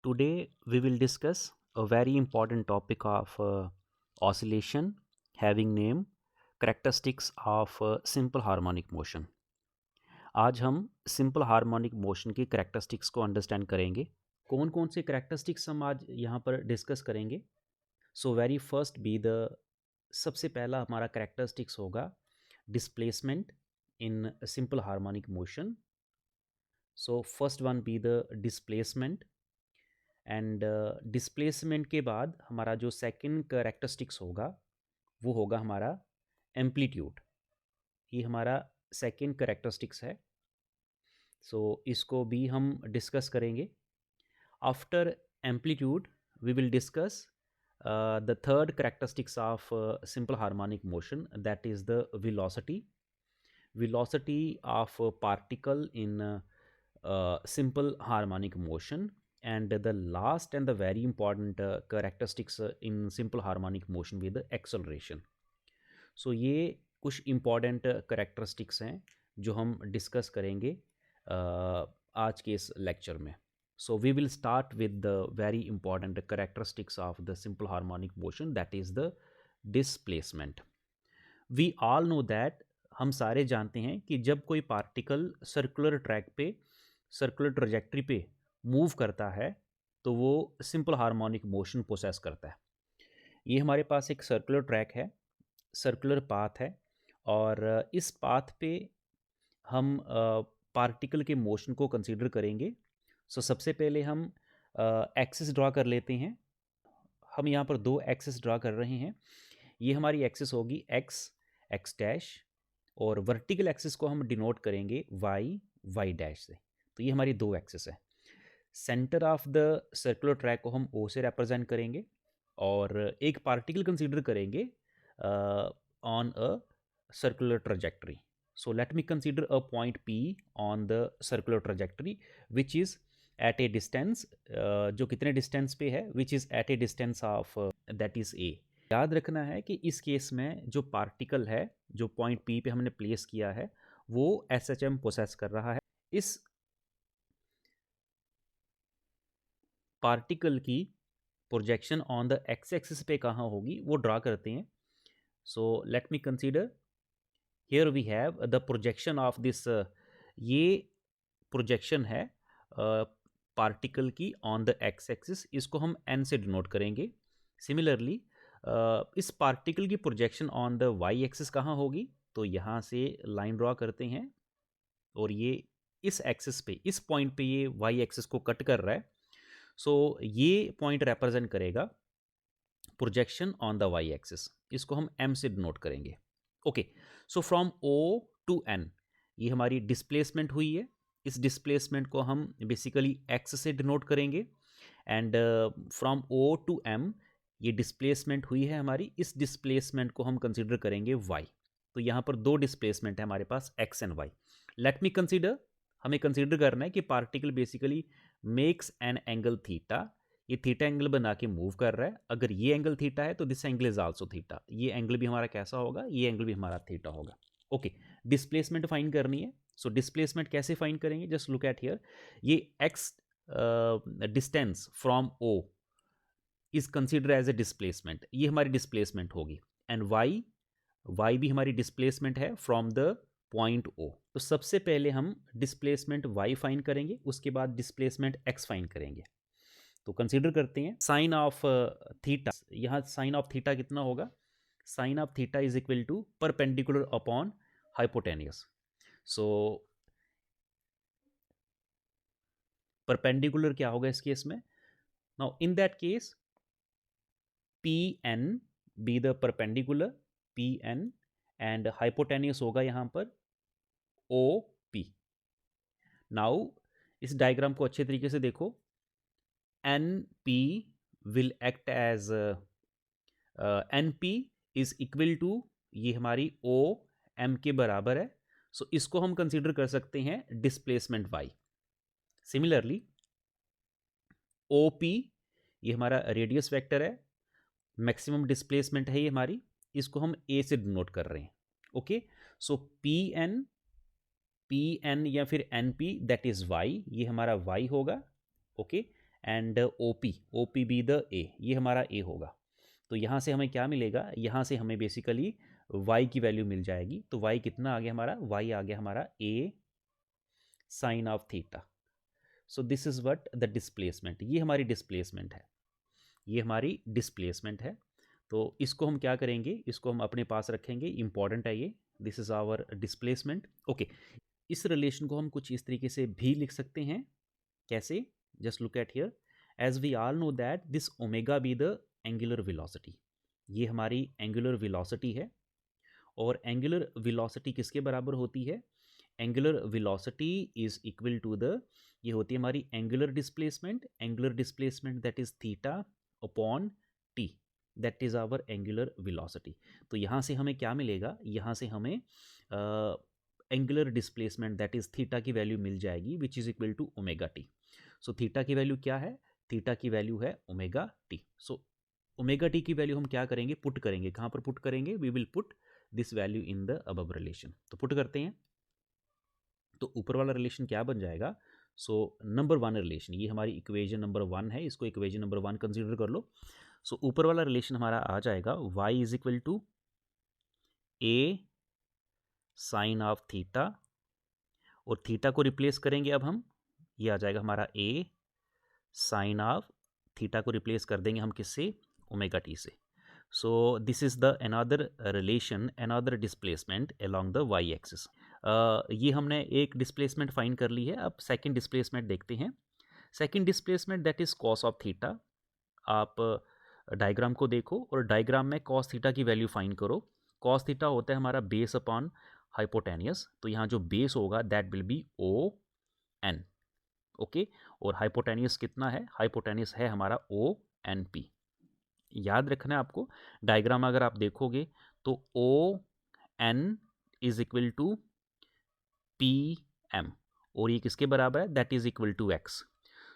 Today we will discuss a very important topic of oscillation having name characteristics of simple harmonic motion. आज हम simple harmonic motion की characteristics को understand करेंगे. कौन कौन से करेक्टरिस्टिक्स हम आज यहाँ पर डिस्कस करेंगे. So very first be the सबसे पहला हमारा करेक्टरिस्टिक्स होगा displacement in simple harmonic motion. So first one be the displacement. And displacement के बाद हमारा जो सेकंड करेक्टरिस्टिक्स होगा वो होगा हमारा एम्पलीट्यूड. ये हमारा सेकंड करेक्टरिस्टिक्स है. सो इसको भी हम डिस्कस करेंगे. After amplitude we will discuss the third characteristics of simple harmonic motion, that is the velocity of a particle in simple harmonic motion. And the last and the very important characteristics in simple harmonic motion with the acceleration. So ये कुछ important characteristics हैं जो हम discuss करेंगे आज के इस lecture में. So we will start with the very important characteristics of the simple harmonic motion, that is the displacement. We all know that, हम सारे जानते हैं कि जब कोई पार्टिकल सर्कुलर ट्रैक पे, सर्कुलर ट्रजेक्टरी पे मूव करता है तो वो सिंपल हार्मोनिक मोशन पोसेस करता है. ये हमारे पास एक सर्कुलर ट्रैक है, सर्कुलर पाथ है, और इस पाथ पे हम पार्टिकल के मोशन को कंसीडर करेंगे. सो सबसे पहले हम एक्सिस ड्रा कर लेते हैं. हम यहाँ पर दो एक्सिस ड्रा कर रहे हैं. ये हमारी एक्सिस होगी एक्स डैश, और वर्टिकल एक्सिस को हम डिनोट करेंगे वाई डैश से. तो ये हमारी दो एक्सिस है. Centre of the circular track को हम ओ से रिप्रेजेंट करेंगे, और एक पार्टिकल कंसीडर करेंगे on a circular trajectory. So let me consider a point P on the circular trajectory which is at a distance, जो कितने डिस्टेंस पे है, which is at a distance of that is a. याद रखना है कि इस केस में जो पार्टिकल है जो पॉइंट पी पे हमने प्लेस किया है वो एस एच एम पोसेस कर रहा है. इस पार्टिकल की projection on the x axis पे कहाँ होगी वो ड्रा करते हैं. So let me consider here we have the projection of this. ये प्रोजेक्शन है पार्टिकल की ऑन द एक्स एक्सिस, इसको हम एन से डिनोट करेंगे. सिमिलरली इस पार्टिकल की projection on the y axis कहाँ होगी, तो यहाँ से लाइन ड्रॉ करते हैं, और ये इस एक्सिस पे, इस पॉइंट पे ये वाई एक्सिस को कट कर रहा है. सो ये पॉइंट रिप्रेजेंट करेगा projection on the y axis. इसको हम एम से डिनोट करेंगे. Okay, so from O to N ये हमारी डिस्प्लेसमेंट हुई है. इस डिस्प्लेसमेंट को हम बेसिकली एक्स से डिनोट करेंगे. And from O to M ये डिस्प्लेसमेंट हुई है हमारी. इस डिस्प्लेसमेंट को हम कंसीडर करेंगे वाई. तो यहाँ पर दो डिस्प्लेसमेंट है हमारे पास, x and y. Let me consider, हमें कंसीडर करना है कि particle basically makes an angle theta. ये थीटा एंगल बना के मूव कर रहा है. अगर ये एंगल थीटा है तो this angle is also theta. ये एंगल भी हमारा कैसा होगा, ये एंगल भी हमारा थीटा होगा. ओके, डिस्प्लेसमेंट फाइंड करनी है. सो डिस्प्लेसमेंट कैसे फाइंड करेंगे, जस्ट लुक एट हियर. ये x distance from O is consider as a displacement, ये हमारी डिस्प्लेसमेंट होगी. एंड वाई भी हमारी डिस्प्लेसमेंट है फ्रॉम द पॉइंट ओ. तो सबसे पहले हम डिस्प्लेसमेंट वाई फाइंड करेंगे, उसके बाद डिस्प्लेसमेंट एक्स फाइंड करेंगे. तो कंसीडर करते हैं साइन ऑफ थीटा. यहाँ साइन ऑफ थीटा कितना होगा, sine of theta is equal to perpendicular upon hypotenuse. So perpendicular क्या होगा इस केस में, now in that case P N be the perpendicular, P N, and hypotenuse होगा यहाँ पर ओ पी. नाउ इस डायग्राम को अच्छे तरीके से देखो. N P will act as N P is equal to, ये हमारी ओ एम के बराबर है. सो इसको हम कंसीडर कर सकते हैं displacement y. Similarly O P ये हमारा रेडियस वेक्टर है, मैक्सिमम डिस्प्लेसमेंट है ये हमारी, इसको हम ए से डिनोट कर रहे हैं. ओके, सो पी एन या फिर N P that is y, ये हमारा वाई होगा. Okay, and O P be the a, ये हमारा ए होगा। तो यहाँ से हमें क्या मिलेगा, यहाँ से हमें बेसिकली y की वैल्यू मिल जाएगी। तो y कितना आ गया हमारा, y आ गया हमारा a sine of theta. So this is what the displacement, ये हमारी डिस्प्लेसमेंट है, ये हमारी डिस्प्लेसमेंट है। तो इसको हम क्या करेंगे, इसको हम अपने पास रखेंगे, इंपॉर्टेंट है ये। This is our displacement. Okay, इस रिलेशन को हम कुछ इस तरीके से भी लिख सकते हैं। कैसे, just look at here, as we all know that this omega be the angular velocity, ये हमारी एंगुलर वेलोसिटी है। और एंगुलर वेलोसिटी किसके बराबर होती है, angular velocity is equal to the, ये होती है हमारी angular displacement that is theta upon t, that is our angular velocity. तो यहाँ से हमें क्या मिलेगा, यहाँ से हमें angular displacement that is theta की वैल्यू मिल जाएगी, which is equal to omega t. So theta की वैल्यू क्या है, थीटा की वैल्यू है omega t. So omega t की वैल्यू हम क्या करेंगे, पुट करेंगे। कहाँ पर पुट करेंगे, we will put this value in the above relation. तो पुट करते हैं, तो ऊपर वाला रिलेशन क्या बन जाएगा, सो नंबर 1 रिलेशन, ये हमारी इक्वेशन नंबर 1 है, इसको इक्वेशन नंबर 1 कंसीडर कर लो। सो ऊपर वाला रिलेशन हमारा आ जाएगा y is equal to a sine of theta, और थीटा को रिप्लेस करेंगे अब हम, ये आ जाएगा हमारा a साइन ऑफ थीटा को रिप्लेस कर देंगे हम किससे, ओमेगा टी से। So this is the another relation, another displacement along the y axis. ये हमने एक डिस्प्लेसमेंट फाइंड कर ली है। अब सेकंड डिस्प्लेसमेंट देखते हैं। Second displacement that is cos of theta. आप डायग्राम को देखो और डायग्राम में कॉस थीटा की वैल्यू फाइंड करो। कॉस थीटा होता है हमारा बेस अपॉन हाइपोटेनियस, तो यहाँ जो बेस होगा that will be O N, okay. और हाइपोटेनियस कितना है, हाइपोटेनियस है हमारा ओ एन पी। याद रखना है आपको, डायग्राम अगर आप देखोगे तो O N is equal to P M, और ये किसके बराबर है, that is equal to x.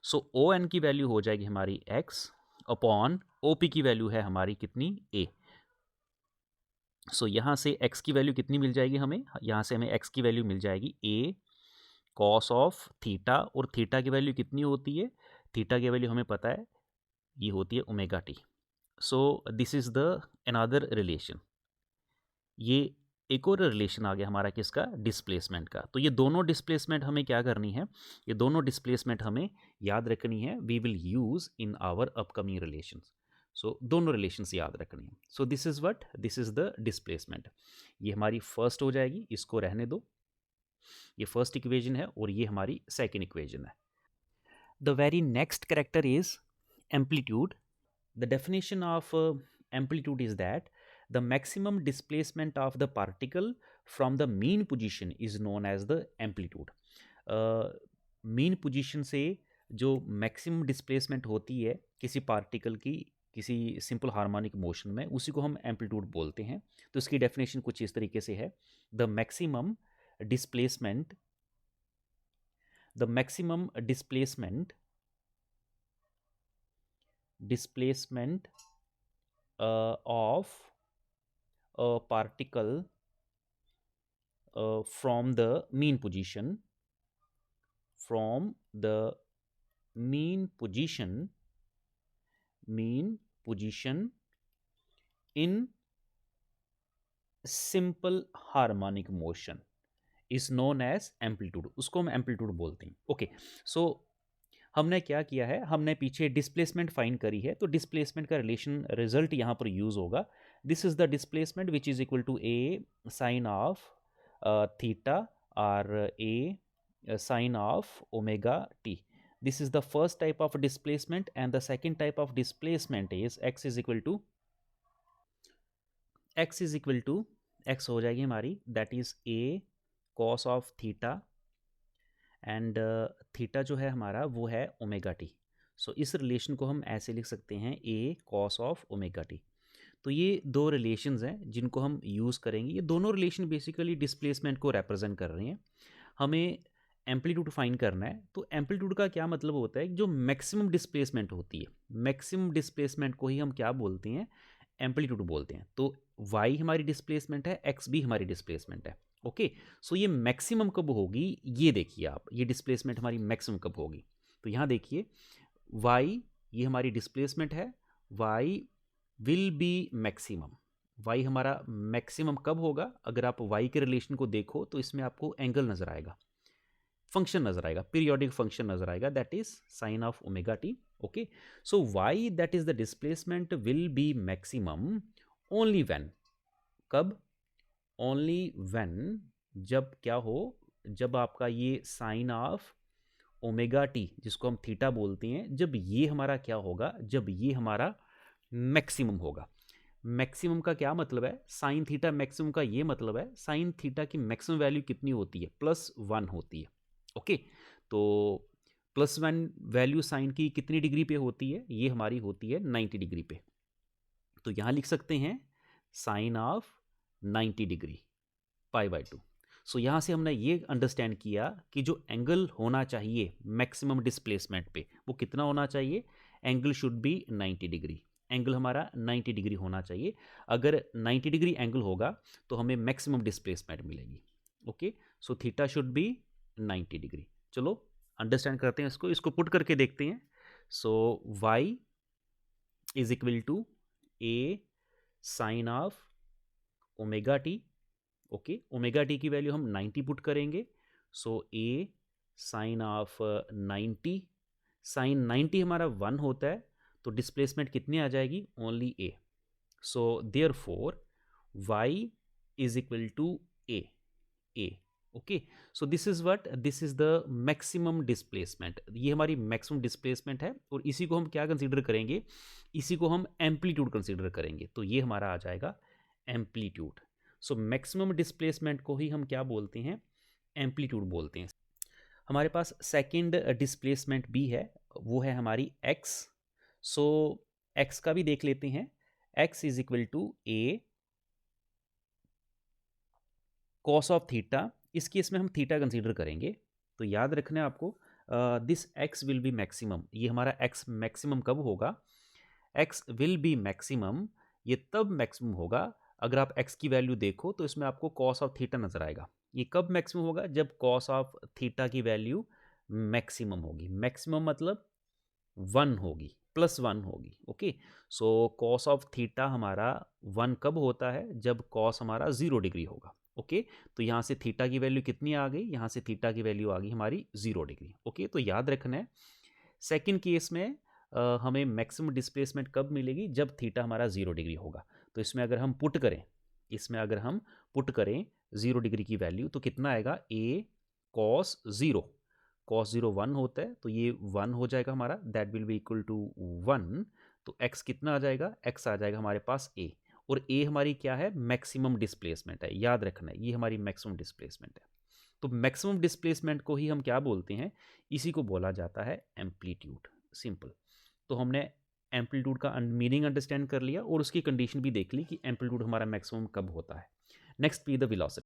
So O N की वैल्यू हो जाएगी हमारी एक्स अपॉन ओ पी की वैल्यू है हमारी कितनी, ए। सो यहाँ से x की वैल्यू कितनी मिल जाएगी हमें, यहाँ से हमें x की वैल्यू मिल जाएगी a कॉस ऑफ थीटा, और थीटा की वैल्यू कितनी होती है, थीटा की वैल्यू हमें पता है, ये होती है omega t. So this is the another relation. ये एक और रिलेशन आ गया हमारा किसका, डिस्प्लेसमेंट का। तो ये दोनों डिस्प्लेसमेंट हमें क्या करनी है, ये दोनों डिस्प्लेसमेंट हमें याद रखनी है, we will use in our upcoming relations. So दोनों रिलेशंस याद रखनी है। So this is what, this is the displacement. ये हमारी फर्स्ट हो जाएगी, इसको रहने दो, ये फर्स्ट इक्वेशन है और ये हमारी सेकेंड इक्वेशन है। The very next character is amplitude. The definition of amplitude is that the maximum displacement of the particle from the mean position is known as the amplitude. mean position से जो maximum displacement होती है किसी particle की किसी simple harmonic motion में, उसी को हम amplitude बोलते हैं। तो इसकी definition कुछ इस तरीके से है, the maximum displacement of a particle from the mean position in simple harmonic motion is known as amplitude, उसको हम amplitude बोलते हैं। ओके, सो हमने क्या किया है, हमने पीछे डिस्प्लेसमेंट फाइंड करी है, तो डिस्प्लेसमेंट का रिलेशन रिजल्ट यहाँ पर यूज होगा। This is the displacement which is equal to a sine of theta और a sine of omega t. This is the first type of displacement, and the second type of displacement is x is equal to x हो जाएगी हमारी, that is a cos of theta, and theta जो है हमारा वो है omega t. सो इस relation को हम ऐसे लिख सकते हैं, ए कॉस ऑफ ओमेगा टी। तो ये दो रिलेशंस हैं जिनको हम यूज़ करेंगे। ये दोनों रिलेशन बेसिकली डिस्प्लेसमेंट को रिप्रेजेंट कर रहे हैं। हमें एम्पलीट्यूड फाइंड करना है, तो एम्पलीट्यूड का क्या मतलब होता है, जो मैक्सिमम डिस्प्लेसमेंट होती है, मैक्सिमम डिस्प्लेसमेंट को ही हम क्या बोलते हैं, एम्पलीट्यूड बोलते हैं। तो y हमारी डिस्प्लेसमेंट है, x भी हमारी डिस्प्लेसमेंट है। ओके, सो ये मैक्सिमम कब होगी, ये देखिए आप, ये डिस्प्लेसमेंट हमारी मैक्सिमम कब होगी। तो यहाँ देखिए वाई ये हमारी डिस्प्लेसमेंट है, y will be maximum, y हमारा मैक्सिमम कब होगा? अगर आप वाई के रिलेशन को देखो तो इसमें आपको एंगल नजर आएगा, फंक्शन नजर आएगा, पीरियोडिक फंक्शन नजर आएगा, that is sine of omega t. Okay, so y that is the displacement will be maximum only when, कब? ओनली व्हेन, जब क्या हो? जब आपका ये साइन ऑफ ओमेगा टी जिसको हम थीटा बोलते हैं, जब ये हमारा क्या होगा? जब ये हमारा मैक्सिमम होगा। मैक्सिमम का क्या मतलब है? साइन थीटा मैक्सिमम का ये मतलब है, साइन थीटा की मैक्सिमम वैल्यू कितनी होती है? +1 होती है। ओके, तो +1 वैल्यू साइन की कितनी डिग्री पे होती है? ये हमारी होती है 90 डिग्री पे। तो यहां लिख सकते हैं साइन ऑफ 90 डिग्री π/2। सो यहां से हमने ये अंडरस्टैंड किया कि जो एंगल होना चाहिए मैक्सिमम डिस्प्लेसमेंट पे वो कितना होना चाहिए? Angle should be 90 degree, angle हमारा 90 डिग्री होना चाहिए। अगर 90 डिग्री एंगल होगा तो हमें मैक्सिमम डिस्प्लेसमेंट मिलेगी। Okay, so theta should be 90 degree. चलो अंडरस्टैंड करते हैं इसको, इसको पुट करके देखते हैं। So y is equal to a sine of omega t. Okay, omega t की वैल्यू हम 90 पुट करेंगे, so a sine of 90, sine 90 हमारा 1 होता है, तो डिस्प्लेसमेंट कितनी आ जाएगी? Only A. So therefore y is equal to A, A. Okay, so this is what, this is the maximum displacement, ये हमारी मैक्सिमम डिस्प्लेसमेंट है। और इसी को हम क्या कंसीडर करेंगे? इसी को हम एम्पलीट्यूड कंसीडर करेंगे, तो ये हमारा आ जाएगा एम्पलीट्यूड। सो मैक्सिमम डिस्प्लेसमेंट को ही हम क्या बोलते हैं? एम्पलीट्यूड बोलते हैं। हमारे पास सेकंड डिस्प्लेसमेंट भी है, वो है हमारी एक्स। सो एक्स का भी देख लेते हैं। X is equal to a cos of theta, इस केस में हम थीटा कंसीडर करेंगे। तो याद रखना है आपको, this x will be maximum, ये हमारा एक्स मैक्सिमम कब होगा? एक्स विल बी मैक्सिमम, ये तब मैक्सिमम होगा अगर आप x की वैल्यू देखो तो इसमें आपको कॉस ऑफ थीटा नजर आएगा। ये कब मैक्सिमम होगा? जब कॉस ऑफ थीटा की वैल्यू मैक्सिमम होगी। मैक्सिमम मतलब 1 होगी, +1 होगी। Okay, so cos of theta हमारा 1 कब होता है? जब कॉस हमारा 0 डिग्री होगा। ओके, तो यहाँ से थीटा की वैल्यू कितनी आ गई? यहाँ से थीटा की वैल्यू आ गई हमारी 0 डिग्री। ओके, तो याद रखना है सेकेंड केस में हमें मैक्सिमम डिस्प्लेसमेंट कब मिलेगी? जब थीटा हमारा 0 डिग्री होगा। तो इसमें अगर हम पुट करें, इसमें अगर हम पुट करें 0 डिग्री की वैल्यू तो कितना आएगा? ए कॉस 0, कॉस 0 1 होता है, तो ये 1 हो जाएगा हमारा, that will be equal to 1। तो x कितना आ जाएगा? x आ जाएगा हमारे पास a, और a हमारी क्या है? मैक्सिमम डिस्प्लेसमेंट है, याद रखना है ये हमारी मैक्सिमम डिस्प्लेसमेंट है। तो मैक्सिमम डिस्प्लेसमेंट को ही हम क्या बोलते हैं? इसी को बोला जाता है एम्पलीट्यूड, सिंपल। तो हमने एम्पलीट्यूड का मीनिंग अंडरस्टैंड कर लिया और उसकी कंडीशन भी देख ली कि एम्पलीट्यूड हमारा मैक्सिमम कब होता है। Next be the velocity.